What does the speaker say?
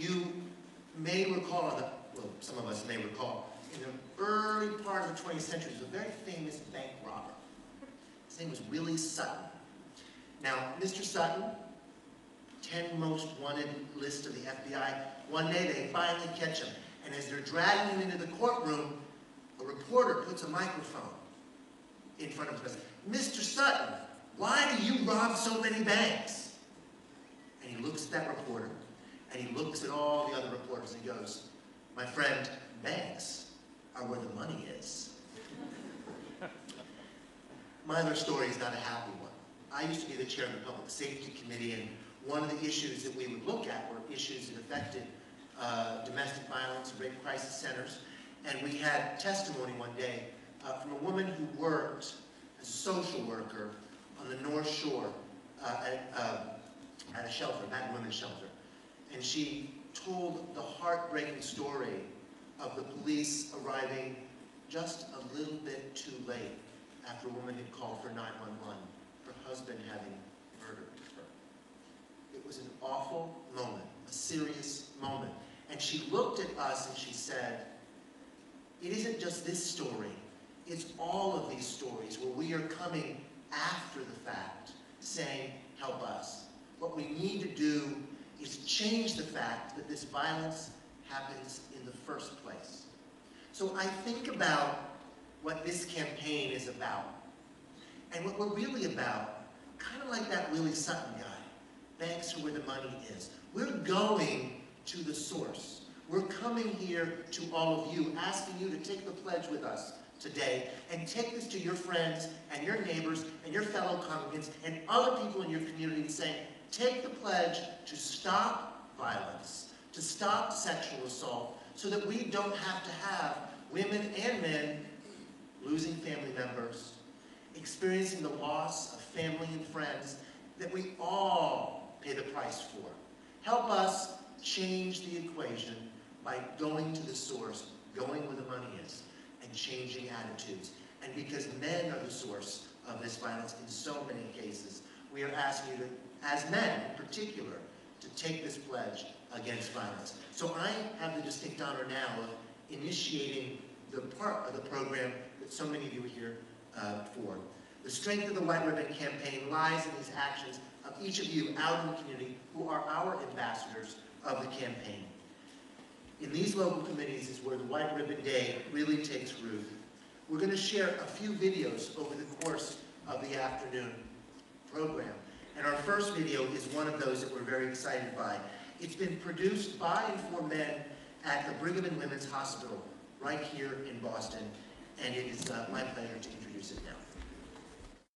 You may recall, well, some of us may recall, in the early part of the 20th century, there was a very famous bank robber. His name was Willie Sutton. Now, Mr. Sutton, 10 most wanted list of the FBI, one day they finally catch him. And as they're dragging him into the courtroom, a reporter puts a microphone in front of him and says, Mr. Sutton, why do you rob so many banks? And he looks at that reporter, and he looks at all the other reporters, and he goes, my friend, banks are where the money is. My other story is not a happy one. I used to be the chair of the Public Safety Committee, and one of the issues that we would look at were issues that affected domestic violence and rape crisis centers. And we had testimony one day from a woman who worked as a social worker on the North Shore at a shelter, a battered women's shelter. And she told the heartbreaking story of the police arriving just a little bit too late after a woman had called for 911, her husband having murdered her. It was an awful moment, a serious moment. And she looked at us and she said, it isn't just this story, it's all of these stories where we are coming after the fact, saying, help us. What we need to do is change the fact that this violence happens in the first place. So I think about what this campaign is about. And what we're really about, kind of like that Willie Sutton guy, banks are where the money is. We're going to the source. We're coming here to all of you, asking you to take the pledge with us today and take this to your friends and your neighbors and your fellow congregants and other people in your community, saying, take the pledge to stop violence, to stop sexual assault, so that we don't have to have women and men losing family members, experiencing the loss of family and friends that we all pay the price for. Help us change the equation by going to the source, going where the money is, and changing attitudes. And because men are the source of this violence in so many cases, we are asking you to, as men in particular, to take this pledge against violence. So I have the distinct honor now of initiating the part of the program that so many of you are here for. The strength of the White Ribbon Campaign lies in these actions of each of you out in the community who are our ambassadors of the campaign. In these local committees is where the White Ribbon Day really takes root. We're going to share a few videos over the course of the afternoon program. And our first video is one of those that we're very excited by. It's been produced by and for men at the Brigham and Women's Hospital right here in Boston. And it is my pleasure to introduce it now.